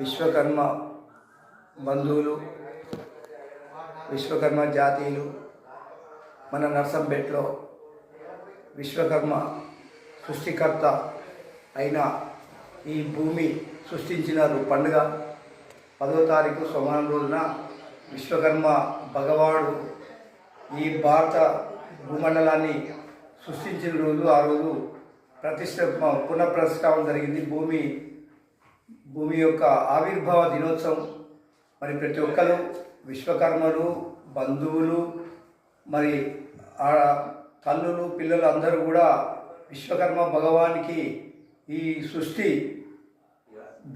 విశ్వకర్మ బంధువులు, విశ్వకర్మ జాతీయులు మన నర్సంపేటలో విశ్వకర్మ సృష్టికర్త అయిన ఈ భూమి సృష్టించిన పండుగ 10వ తారీఖు సోమవారం రోజున విశ్వకర్మ భగవానుడు ఈ భారత భూమండలాన్ని సృష్టించిన రోజు ఆ రోజు పునఃప్రతిష్ఠాపన జరిగింది. భూమి యొక్క ఆవిర్భావ దినోత్సవం. మరి ప్రతి ఒక్కరు విశ్వకర్మలు, బంధువులు, మరి తల్లులు, పిల్లలు అందరూ కూడా విశ్వకర్మ భగవానికి ఈ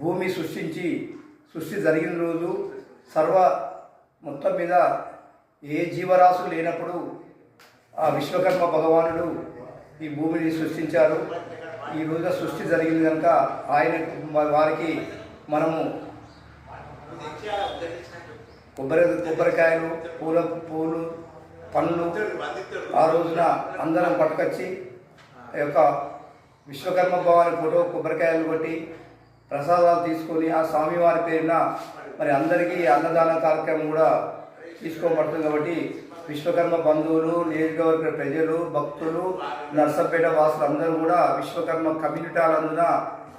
భూమి సృష్టి జరిగిన రోజు మొత్తం మీద ఏ జీవరాశులు లేనప్పుడు ఆ విశ్వకర్మ భగవానుడు ఈ భూమిని సృష్టించారు. ఈ రోజున సృష్టి జరిగింది కనుక వారికి మనము కొబ్బరికాయలు, పూలు, పండ్లు ఆ రోజున అందరం పట్టుకొచ్చి ఆ యొక్క విశ్వకర్మ భగవాని ఫోటో కొబ్బరికాయలు కొట్టి ప్రసాదాలు తీసుకొని ఆ స్వామివారి పేరున మరి అందరికీ అన్నదాన కార్యక్రమం కూడా తీసుకోబడుతుంది. కాబట్టి విశ్వకర్మ బంధువులు, నియోజకవర్గ ప్రజలు, భక్తులు, నర్సంపేట వాసులు అందరూ కూడా విశ్వకర్మ కమ్యూనిటీలందున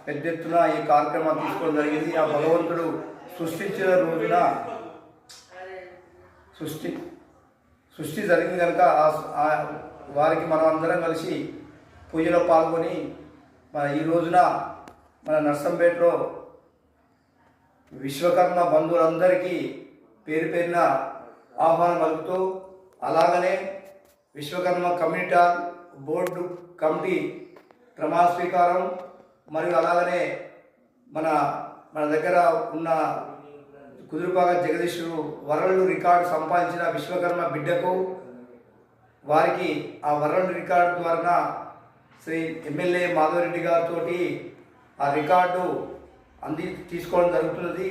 పెద్ద ఎత్తున ఈ కార్యక్రమాన్ని తీసుకోవడం జరిగింది. ఆ భగవంతుడు సృష్టించిన రోజున సృష్టి జరిగింది కనుక వారికి మనం అందరం కలిసి పూజలో పాల్గొని ఈ రోజున మన నర్సంపేటలో విశ్వకర్మ బంధువులందరికీ పేరు పేరున ఆహ్వానం పలుకుతూ, అలాగనే విశ్వకర్మ కమ్యూనిటీ బోర్డు కమిటీ ప్రమాణ స్వీకారం మరియు అలాగనే మన దగ్గర ఉన్న కుదురుపాక జగదీశ్వరు వరల్డ్ రికార్డు సంపాదించిన విశ్వకర్మ బిడ్డకు వారికి ఆ వరల్డ్ రికార్డు ద్వారా శ్రీ ఎమ్మెల్యే మాధవరెడ్డి గారితో ఆ రికార్డు తీసుకోవడం జరుగుతున్నది.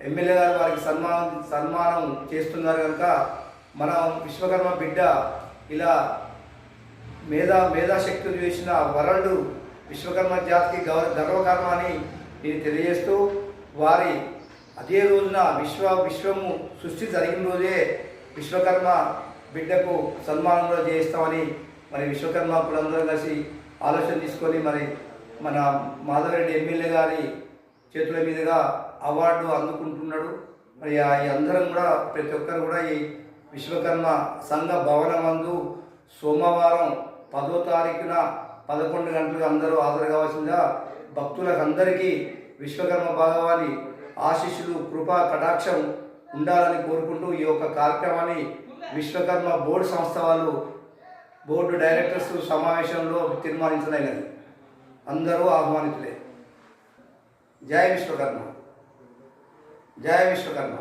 ఎమ్మెల్యే గారు వారికి సన్మానం చేస్తున్నారు కనుక మన విశ్వకర్మ బిడ్డ ఇలా మేధాశక్తులు చేసిన వరల్డ్ విశ్వకర్మ జాతికి గర్వకారణమని నేను తెలియజేస్తూ, వారి అదే రోజున విశ్వము సృష్టి జరిగిన రోజే విశ్వకర్మ బిడ్డకు సన్మానం కూడా చేయిస్తామని మరి విశ్వకర్మ కులందరూ కలిసి ఆలోచన తీసుకొని మరి మన మాధవరెడ్డి ఎమ్మెల్యే గారి చేతుల మీదుగా అవార్డు అందుకుంటున్నాడు. మరి అందరం కూడా ప్రతి ఒక్కరు కూడా ఈ విశ్వకర్మ సంఘ భవనమందు సోమవారం 10వ తారీఖున 11 గంటలకు అందరూ హాజరు కావాల్సిందిగా భక్తులకు అందరికీ విశ్వకర్మ భగవాని ఆశీస్సులు, కృపా కటాక్షం ఉండాలని కోరుకుంటూ ఈ యొక్క కార్యక్రమాన్ని విశ్వకర్మ బోర్డు సంస్థ వాళ్ళు బోర్డు డైరెక్టర్స్ సమావేశంలో తీర్మానించదగినది. అందరూ ఆహ్వానితులే. జై విశ్వకర్మ, జై విశ్వకర్మ.